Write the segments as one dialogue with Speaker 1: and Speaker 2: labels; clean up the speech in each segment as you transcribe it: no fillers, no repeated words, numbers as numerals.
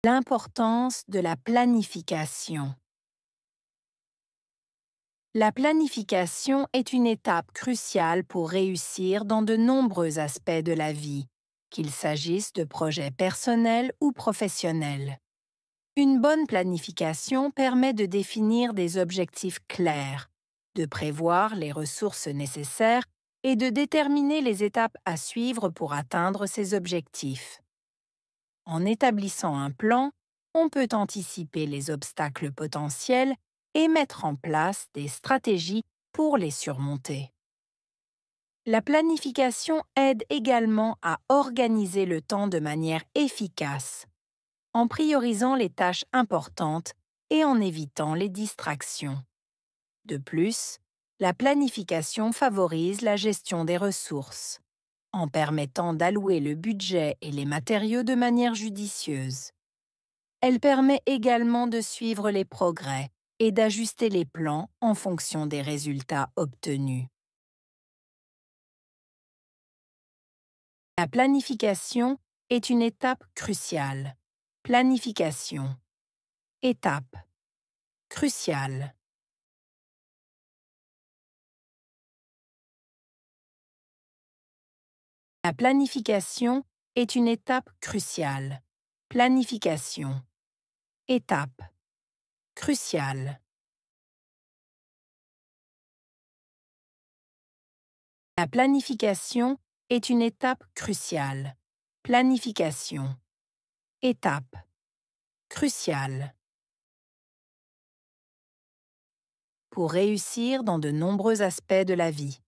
Speaker 1: L'importance de la planification. La planification est une étape cruciale pour réussir dans de nombreux aspects de la vie, qu'il s'agisse de projets personnels ou professionnels. Une bonne planification permet de définir des objectifs clairs, de prévoir les ressources nécessaires et de déterminer les étapes à suivre pour atteindre ces objectifs. En établissant un plan, on peut anticiper les obstacles potentiels et mettre en place des stratégies pour les surmonter. La planification aide également à organiser le temps de manière efficace, en priorisant les tâches importantes et en évitant les distractions. De plus, la planification favorise la gestion des ressources, en permettant d'allouer le budget et les matériaux de manière judicieuse. Elle permet également de suivre les progrès et d'ajuster les plans en fonction des résultats obtenus. La planification est une étape cruciale. Planification. Étape. Cruciale. La planification est une étape cruciale. Planification. Étape. Cruciale. La planification est une étape cruciale. Planification. Étape. Cruciale. Pour réussir dans de nombreux aspects de la vie.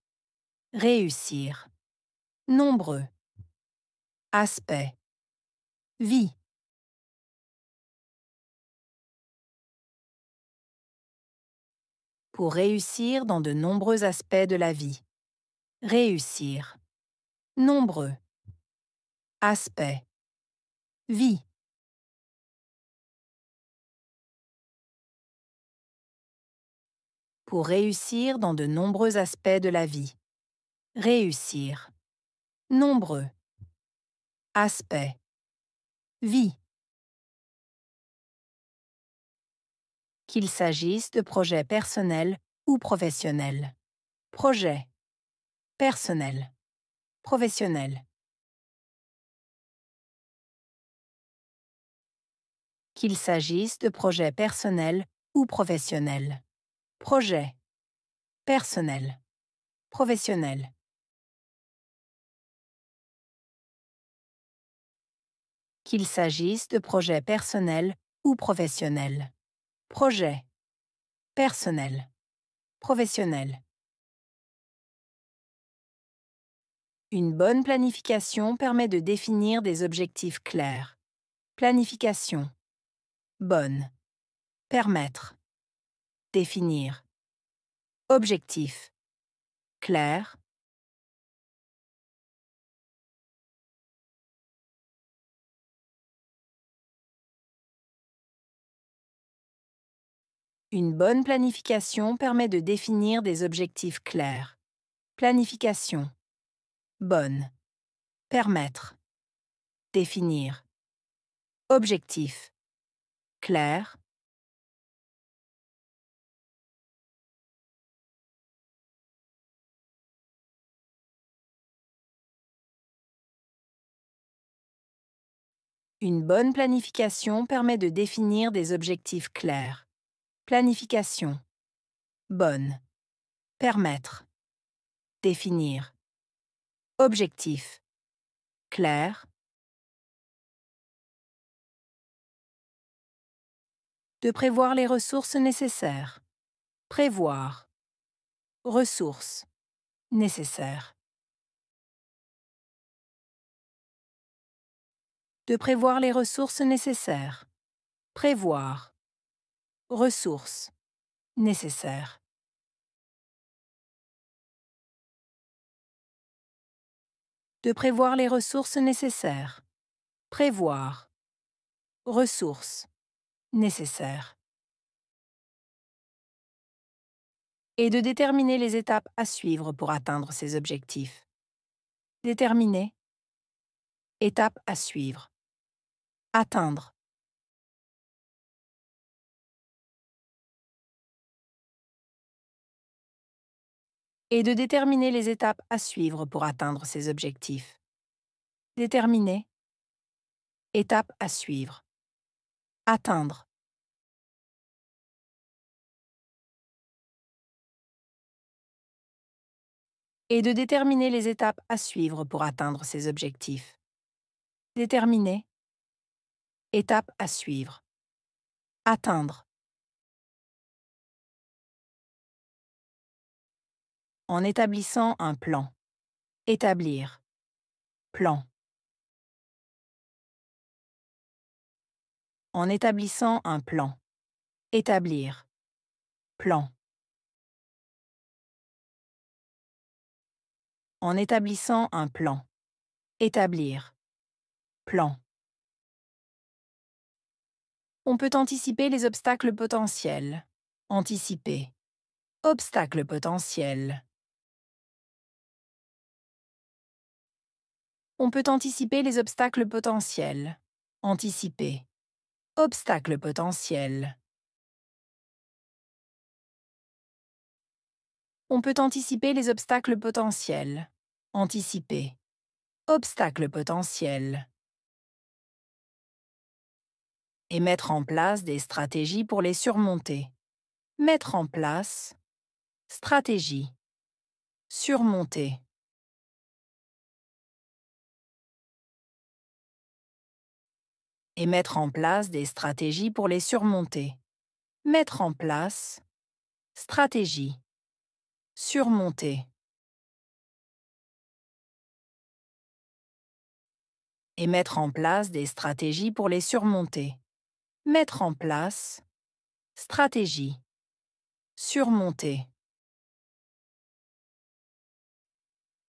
Speaker 1: Réussir. Nombreux. Aspects. Vie. Pour réussir dans de nombreux aspects de la vie. Réussir. Nombreux. Aspects. Vie. Pour réussir dans de nombreux aspects de la vie. Réussir. Nombreux. Aspects. Vie. Qu'il s'agisse de projets personnels ou professionnels. Projet. Personnel. Professionnel. Qu'il s'agisse de projets personnels ou professionnels. Projet. Personnel. Professionnel. Qu'il s'agisse de projets personnels ou professionnels. Projet. Personnel. Professionnel. Une bonne planification permet de définir des objectifs clairs. Planification. Bonne. Permettre. Définir. Objectif. Clair. Une bonne planification permet de définir des objectifs clairs. Planification. Bonne. Permettre. Définir. Objectif. Clair. Une bonne planification permet de définir des objectifs clairs. Planification. Bonne. Permettre. Définir. Objectif. Clair. De prévoir les ressources nécessaires. Prévoir. Ressources. Nécessaires. De prévoir les ressources nécessaires. Prévoir. Ressources. Nécessaires. De prévoir les ressources nécessaires. Prévoir. Ressources. Nécessaires. Et de déterminer les étapes à suivre pour atteindre ces objectifs. Déterminer. Étapes à suivre. Atteindre. et de déterminer les étapes à suivre pour atteindre ces objectifs. Déterminer. Étape à suivre. Atteindre. Et de déterminer les étapes à suivre pour atteindre ces objectifs. Déterminer. Étape à suivre. Atteindre. En établissant un plan. Établir. Plan. En établissant un plan. Établir. Plan. En établissant un plan. Établir. Plan. On peut anticiper les obstacles potentiels. Anticiper. Obstacles potentiels. On peut anticiper les obstacles potentiels. Anticiper. Obstacles potentiels. On peut anticiper les obstacles potentiels. Anticiper. Obstacles potentiels. Et mettre en place des stratégies pour les surmonter. Mettre en place. Stratégie. Surmonter. Et mettre en place des stratégies pour les surmonter. Mettre en place. Stratégie. Surmonter. Et mettre en place des stratégies pour les surmonter. Mettre en place. Stratégie. Surmonter.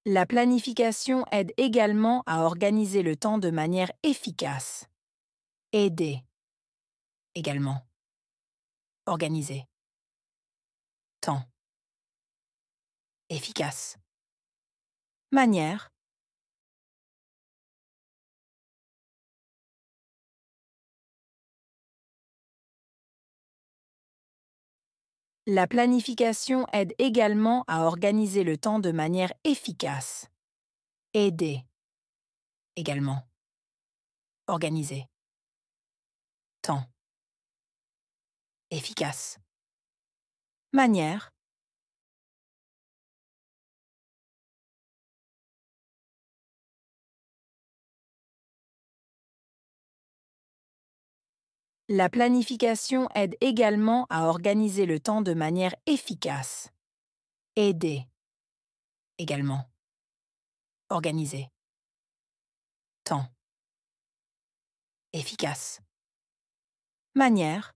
Speaker 1: La planification aide également à organiser le temps de manière efficace. Aider. Également. Organiser. Temps. Efficace. Manière. La planification aide également à organiser le temps de manière efficace. Aider. Également. Organiser. Temps. Efficace. Manière. La planification aide également à organiser le temps de manière efficace. Aider. Également. Organiser. Temps. Efficace. Manière.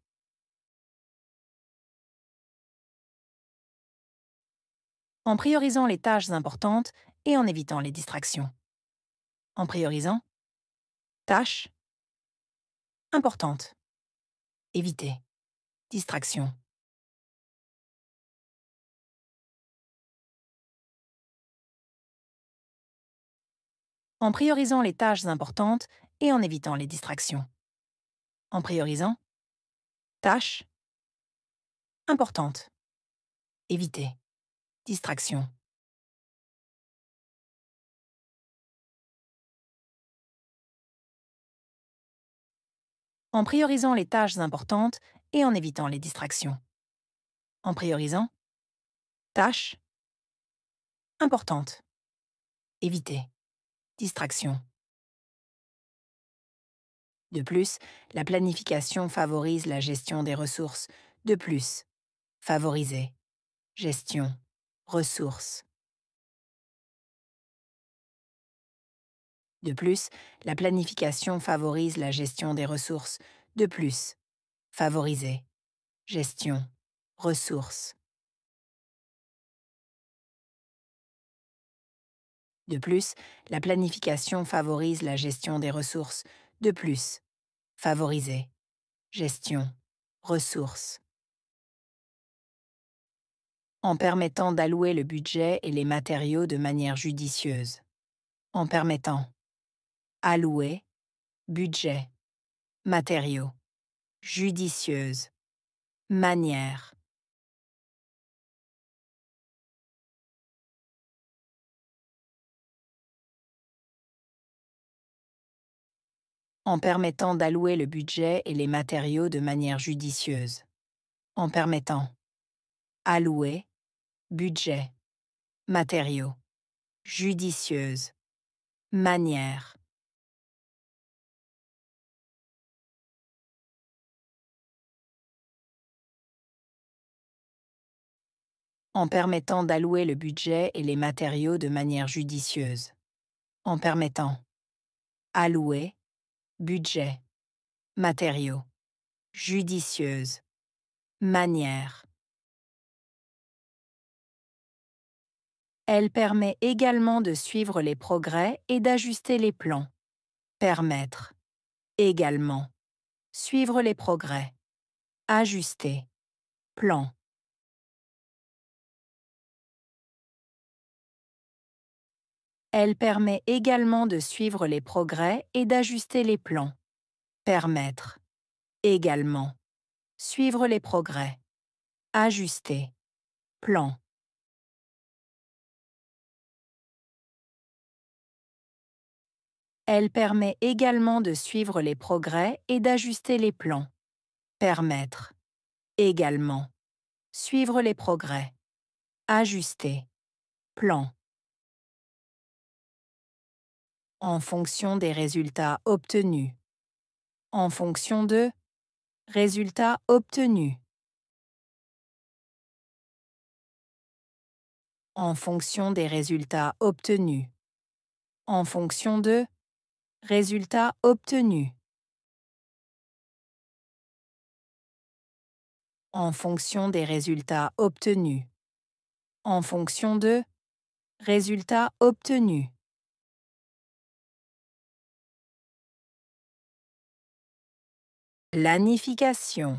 Speaker 1: En priorisant les tâches importantes et en évitant les distractions. En priorisant. Tâches. Importantes. Éviter. Distraction. En priorisant les tâches importantes et en évitant les distractions. En priorisant. Tâches. Importantes. Éviter. Distraction. En priorisant les tâches importantes et en évitant les distractions. En priorisant. Tâches. Importantes. Éviter. Distraction. De plus, la planification favorise la gestion des ressources. De plus, favoriser. Gestion. Ressources. De plus, la planification favorise la gestion des ressources. De plus, favoriser. Gestion. Ressources. De plus, la planification favorise la gestion des ressources. De plus, favoriser. Gestion. Ressources. En permettant d'allouer le budget et les matériaux de manière judicieuse. En permettant. Allouer. Budget. Matériaux. Judicieuse. Manière. En permettant d'allouer le budget et les matériaux de manière judicieuse. En permettant allouer, budget, matériaux, judicieuse, manière. En permettant d'allouer le budget et les matériaux de manière judicieuse. En permettant allouer, budget, matériaux, judicieuse, manière. Elle permet également de suivre les progrès et d'ajuster les plans. Permettre. Également. Suivre les progrès. Ajuster. Plan. Elle permet également de suivre les progrès et d'ajuster les plans. Permettre. Également. Suivre les progrès. Ajuster. Plan. Elle permet également de suivre les progrès et d'ajuster les plans. Permettre. Également. Suivre les progrès. Ajuster. Plan. En fonction des résultats obtenus. En fonction de résultats obtenus. En fonction des résultats obtenus. En fonction de résultats obtenus. En fonction des résultats obtenus. En fonction de résultats obtenus. Planification.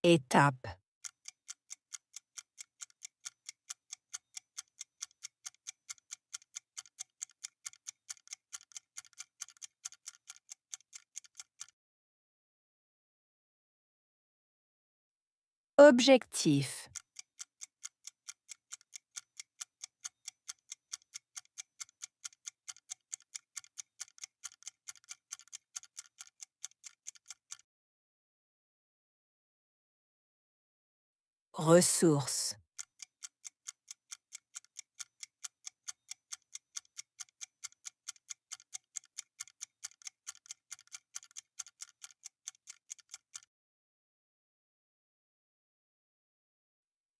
Speaker 1: Étape. Objectif. Ressources.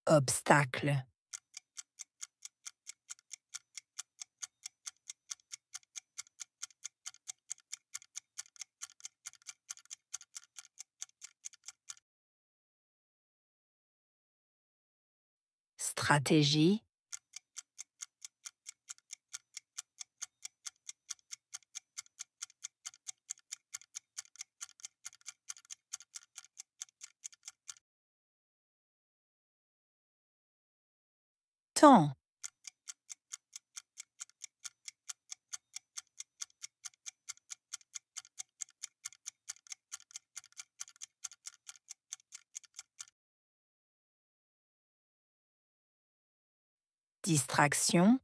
Speaker 1: Obstacle. Stratégie. Temps. Distraction.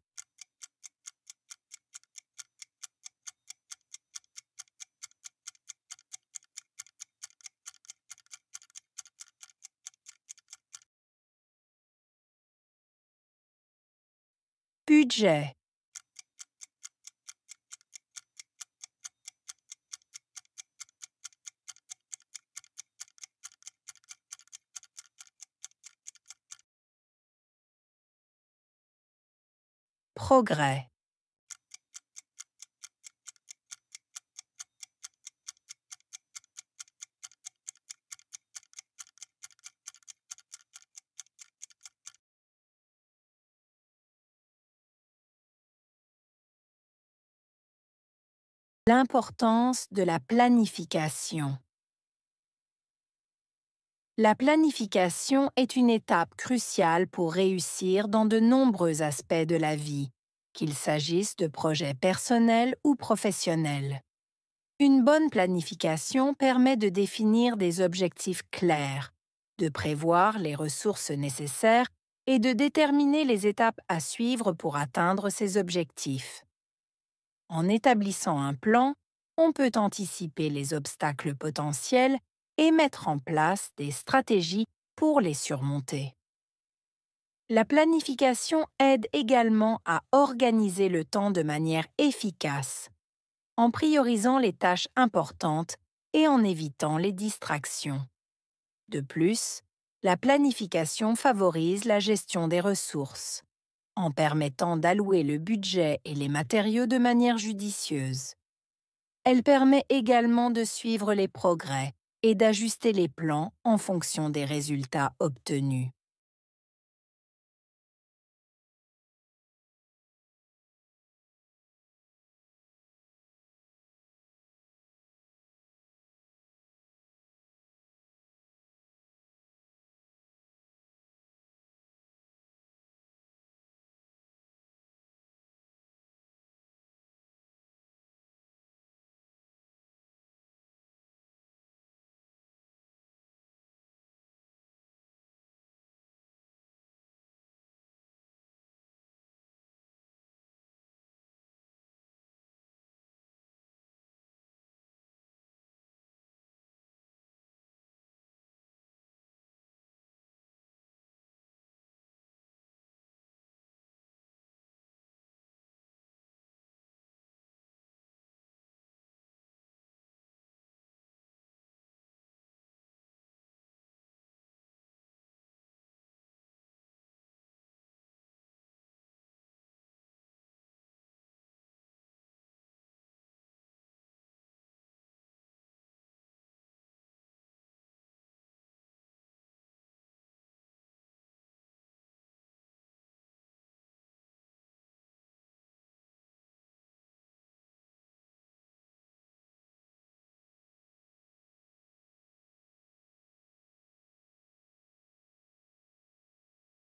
Speaker 1: Budget. Progrès. L'importance de la planification. La planification est une étape cruciale pour réussir dans de nombreux aspects de la vie, qu'il s'agisse de projets personnels ou professionnels. Une bonne planification permet de définir des objectifs clairs, de prévoir les ressources nécessaires et de déterminer les étapes à suivre pour atteindre ces objectifs. En établissant un plan, on peut anticiper les obstacles potentiels et mettre en place des stratégies pour les surmonter. La planification aide également à organiser le temps de manière efficace, en priorisant les tâches importantes et en évitant les distractions. De plus, la planification favorise la gestion des ressources, en permettant d'allouer le budget et les matériaux de manière judicieuse. Elle permet également de suivre les progrès et d'ajuster les plans en fonction des résultats obtenus.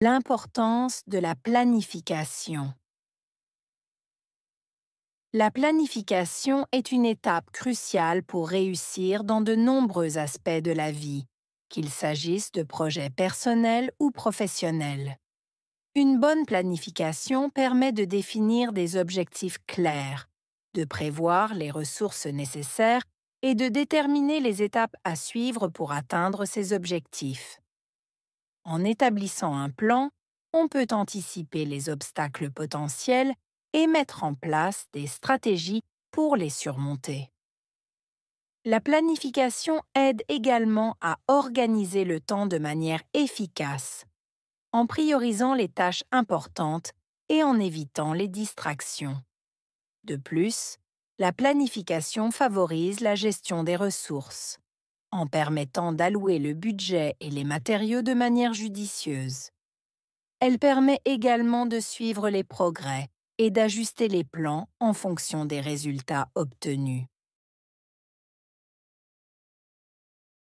Speaker 1: L'importance de la planification. La planification est une étape cruciale pour réussir dans de nombreux aspects de la vie, qu'il s'agisse de projets personnels ou professionnels. Une bonne planification permet de définir des objectifs clairs, de prévoir les ressources nécessaires et de déterminer les étapes à suivre pour atteindre ces objectifs. En établissant un plan, on peut anticiper les obstacles potentiels et mettre en place des stratégies pour les surmonter. La planification aide également à organiser le temps de manière efficace, en priorisant les tâches importantes et en évitant les distractions. De plus, la planification favorise la gestion des ressources, en permettant d'allouer le budget et les matériaux de manière judicieuse. Elle permet également de suivre les progrès et d'ajuster les plans en fonction des résultats obtenus.